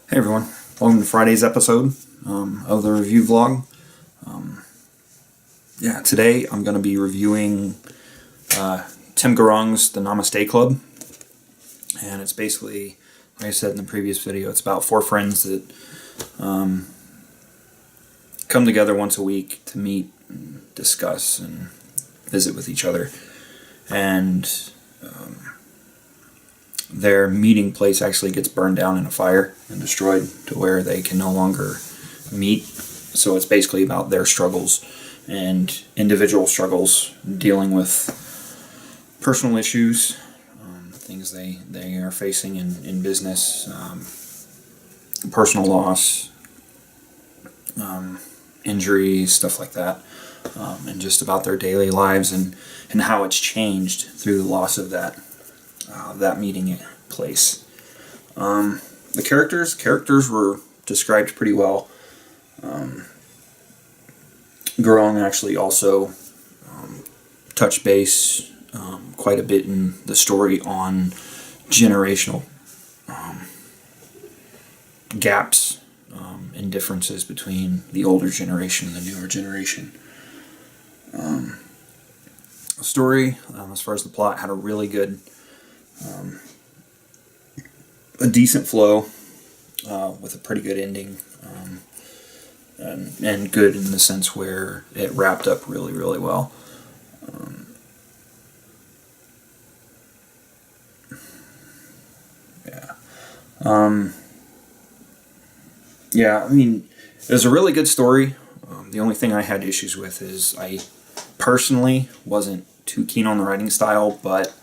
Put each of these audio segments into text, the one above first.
Hey everyone, welcome to Friday's episode of the review vlog. Today I'm going to be reviewing Tim Gurung's The Namaste Club. And it's basically, like I said in the previous video, it's about four friends that come together once a week to meet, and discuss, and visit with each other. And their meeting place actually gets burned down in a fire and destroyed to where they can no longer meet. So it's basically about their struggles and individual struggles, dealing with personal issues, things they are facing in business, personal loss, injuries, stuff like that, and just about their daily lives and how it's changed through the loss of that meeting place. The characters were described pretty well. Gurung actually also touched base quite a bit in the story on generational gaps and differences between the older generation and the newer generation. The story, as far as the plot, had a really good a decent flow with a pretty good ending, and good in the sense where it wrapped up really, really well. I mean, it was a really good story. The only thing I had issues with is I personally wasn't too keen on the writing style, but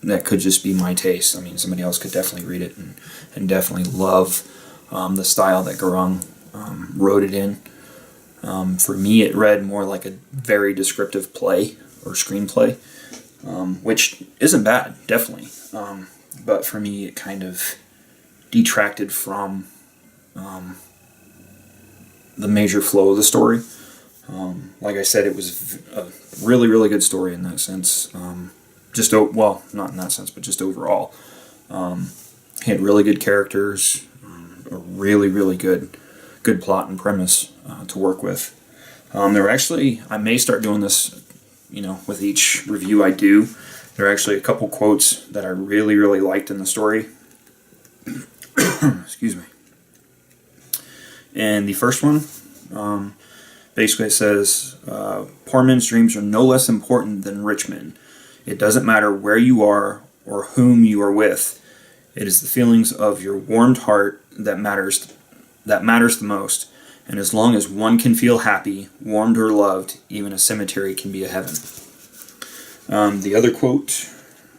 that could just be my taste. I mean, somebody else could definitely read it and definitely love the style that Gurung wrote it in. For me, it read more like a very descriptive play or screenplay, which isn't bad, definitely. But for me, it kind of detracted from the major flow of the story. Like I said, it was a really, really good story in that sense. Well, not in that sense, but just overall. He had really good characters, a really, really good plot and premise to work with. There were actually, I may start doing this, with each review I do. There are actually a couple quotes that I really, really liked in the story. Excuse me. And the first one, basically it says, poor men's dreams are no less important than rich men. It doesn't matter where you are or whom you are with. It is the feelings of your warmed heart that matters the most. And as long as one can feel happy, warmed or loved, even a cemetery can be a heaven. The other quote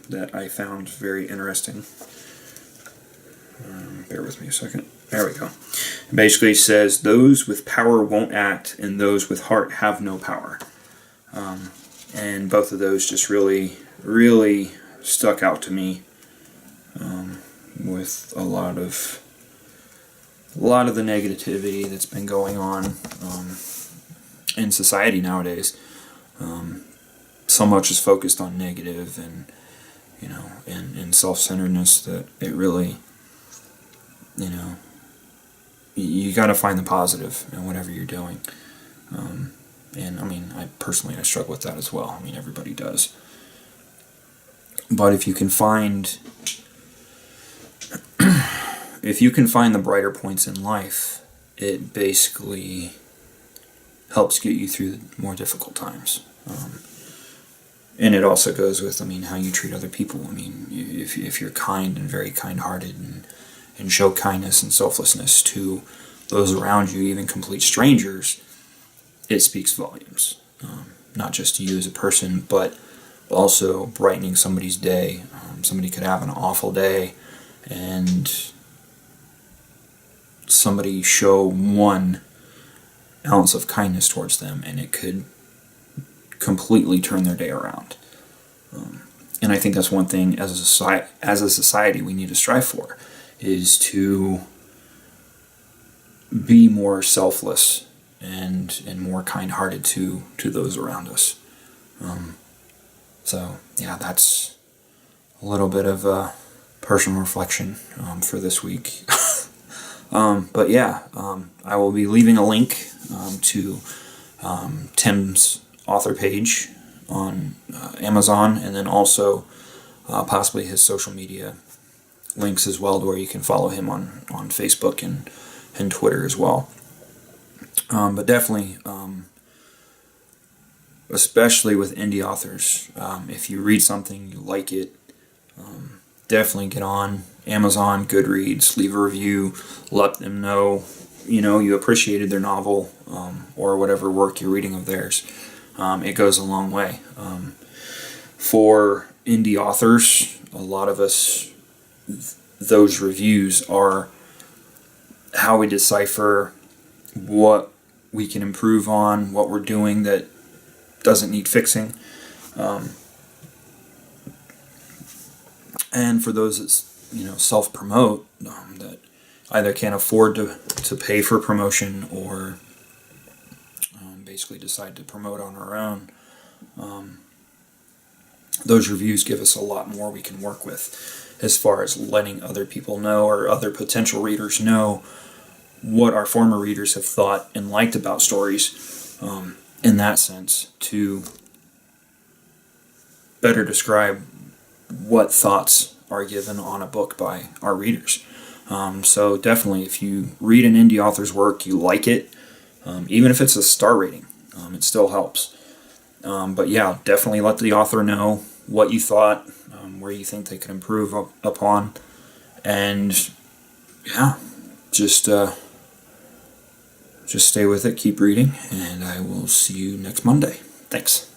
that I found very interesting. Bear with me a second. There we go. It basically says, those with power won't act, and those with heart have no power. And both of those just really, really stuck out to me, with a lot of the negativity that's been going on in society nowadays. So much is focused on negative and self-centeredness that it really, you got to find the positive in whatever you're doing. And I mean, I struggle with that as well. I mean, everybody does. But if you can find the brighter points in life, it basically helps get you through the more difficult times. And it also goes with, how you treat other people. If you're kind and very kind-hearted and show kindness and selflessness to those around you, even complete strangers, it speaks volumes. Not just to you as a person, but also brightening somebody's day. Somebody could have an awful day, and somebody show 1 ounce of kindness towards them, and it could completely turn their day around. And I think that's one thing as a society we need to strive for, is to be more selfless and more kind-hearted to those around us. So yeah, that's a little bit of personal reflection for this week. But yeah, I will be leaving a link to Tim's author page on Amazon, and then also possibly his social media links as well, to where you can follow him on Facebook and Twitter as well. But definitely, especially with indie authors, if you read something, you like it, definitely get on Amazon, Goodreads, leave a review, let them know, you appreciated their novel, or whatever work you're reading of theirs. It goes a long way. For indie authors, a lot of us, those reviews are how we decipher what we can improve on, what we're doing that doesn't need fixing. And for those that self-promote, that either can't afford to pay for promotion, or basically decide to promote on our own, those reviews give us a lot more we can work with as far as letting other people know, or other potential readers know, what our former readers have thought and liked about stories, in that sense, to better describe what thoughts are given on a book by our readers. So definitely, if you read an indie author's work, you like it, even if it's a star rating, it still helps. But yeah, definitely let the author know what you thought, where you think they could improve upon, and yeah, just stay with it, keep reading, and I will see you next Monday. Thanks.